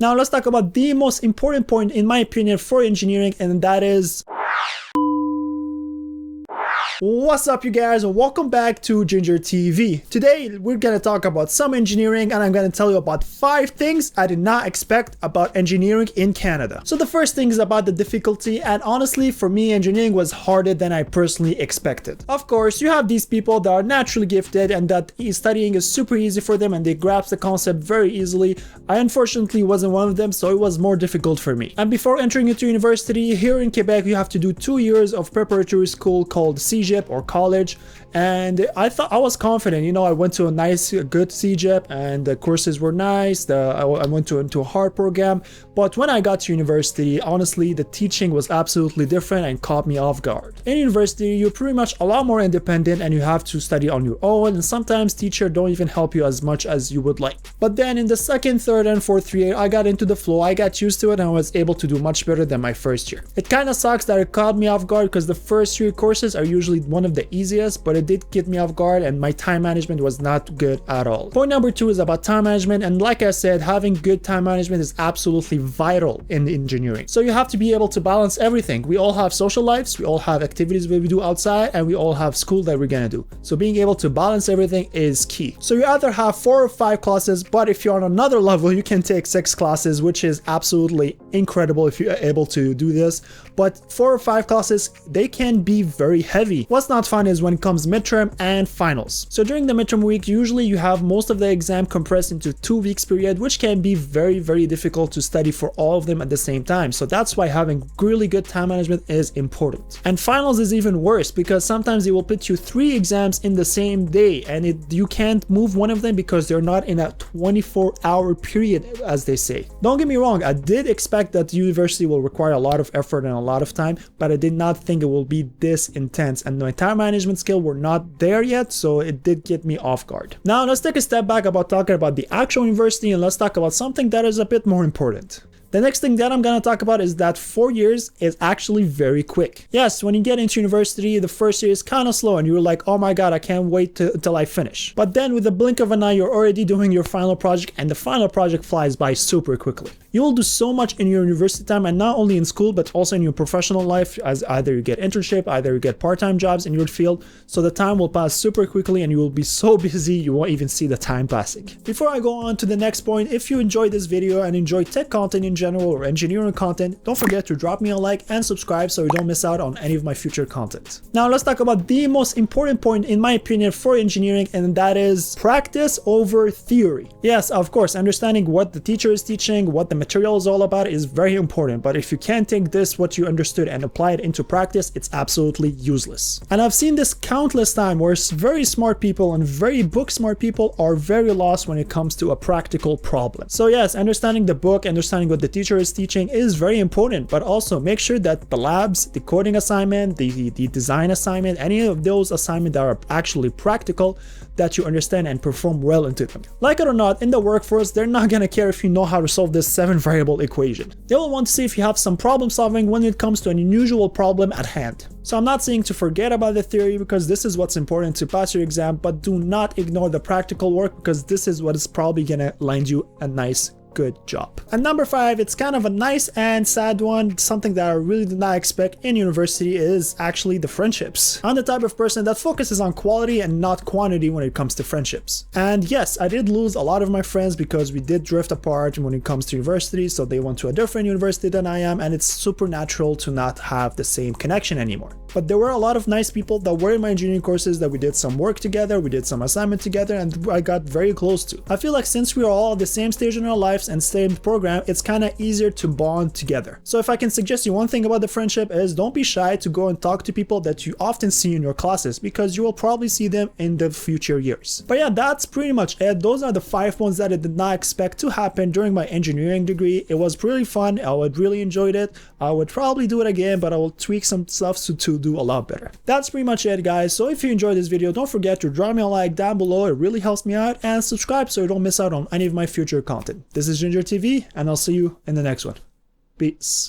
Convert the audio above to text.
Now let's talk about the most important point in my opinion for engineering, and that is... What's up you guys, and welcome back to Ginger TV. Today we're gonna talk about some engineering, and I'm gonna tell you about 5 things I did not expect about engineering in Canada. So the first thing is about the difficulty, and honestly for me engineering was harder than I personally expected. Of course you have these people that are naturally gifted and that studying is super easy for them and they grasp the concept very easily. I unfortunately wasn't one of them, so it was more difficult for me. And before entering into university here in Quebec, you have to do 2 years of preparatory school called CEGEP or college, and I was confident. You know, I went to a nice good CEGEP and the courses were nice. I went into a hard program, but when I got to university, honestly the teaching was absolutely different and caught me off guard. In university you're pretty much a lot more independent and you have to study on your own, and sometimes teachers don't even help you as much as you would like. But then in the second, third and fourth year I got into the flow, I got used to it, and I was able to do much better than my first year. It kind of sucks that it caught me off guard because the first year courses are usually one of the easiest, but it did get me off guard and my time management was not good at all. Point number 2 is about time management, and like I said, having good time management is absolutely vital in engineering. So you have to be able to balance everything. We all have social lives, we all have activities that we do outside, and we all have school that we're gonna do. So being able to balance everything is key. So you either have 4 or 5 classes, but if you're on another level you can take 6 classes, which is absolutely incredible if you're able to do this. But 4 or 5 classes, they can be very heavy. What's not fun is when it comes midterm and finals. So during the midterm week, usually you have most of the exam compressed into 2 weeks period, which can be very difficult to study for all of them at the same time. So that's why having really good time management is important. And finals is even worse because sometimes they will put you 3 exams in the same day, and you can't move one of them because they're not in a 24-hour period, as they say. Don't get me wrong, I did expect that university will require a lot of effort and a lot of time, but I did not think it will be this intense, and my time management skill were not there yet, so it did get me off guard. Now let's take a step back about talking about the actual university, and let's talk about something that is a bit more important. The next thing that I'm gonna talk about is that 4 years is actually very quick. Yes, when you get into university, the first year is kind of slow and you're like, oh my god, I can't wait until I finish. But then with the blink of an eye, you're already doing your final project, and the final project flies by super quickly. You will do so much in your university time, and not only in school, but also in your professional life, as either you get internship, either you get part-time jobs in your field. So the time will pass super quickly and you will be so busy you won't even see the time passing. Before I go on to the next point, if you enjoyed this video and enjoy tech content in general or engineering content, don't forget to drop me a like and subscribe so you don't miss out on any of my future content. Now let's talk about the most important point in my opinion for engineering, and that is practice over theory. Yes, of course, understanding what the teacher is teaching, what the material is all about is very important, but if you can't take what you understood and apply it into practice, it's absolutely useless. And I've seen this countless times where very smart people and very book smart people are very lost when it comes to a practical problem. So yes, understanding the book, understanding what the teacher is teaching is very important, but also make sure that the labs, the coding assignment, the design assignment, any of those assignments that are actually practical, that you understand and perform well into them. Like it or not, in the workforce, they're not gonna care if you know how to solve this 7-variable equation. They will want to see if you have some problem solving when it comes to an unusual problem at hand. So I'm not saying to forget about the theory, because this is what's important to pass your exam, but do not ignore the practical work, because this is what is probably gonna land you a nice good job. And number 5, it's kind of a nice and sad one. Something that I really did not expect in university is actually the friendships. I'm the type of person that focuses on quality and not quantity when it comes to friendships. And yes, I did lose a lot of my friends because we did drift apart when it comes to university, so they went to a different university than I am, and it's super natural to not have the same connection anymore. But there were a lot of nice people that were in my engineering courses that we did some work together, we did some assignment together, and I got very close to. I feel like since we are all at the same stage in our lives and same program, it's kind of easier to bond together. So if I can suggest you one thing about the friendship is don't be shy to go and talk to people that you often see in your classes, because you will probably see them in the future years. But yeah, that's pretty much it. Those are the 5 points that I did not expect to happen during my engineering degree. It was really fun. I would really enjoyed it. I would probably do it again, but I will tweak some stuff to do a lot better. That's pretty much it, guys. So if you enjoyed this video, don't forget to drop me a like down below. It really helps me out, and subscribe so you don't miss out on any of my future content. This is Ginger TV, and I'll see you in the next one. Peace.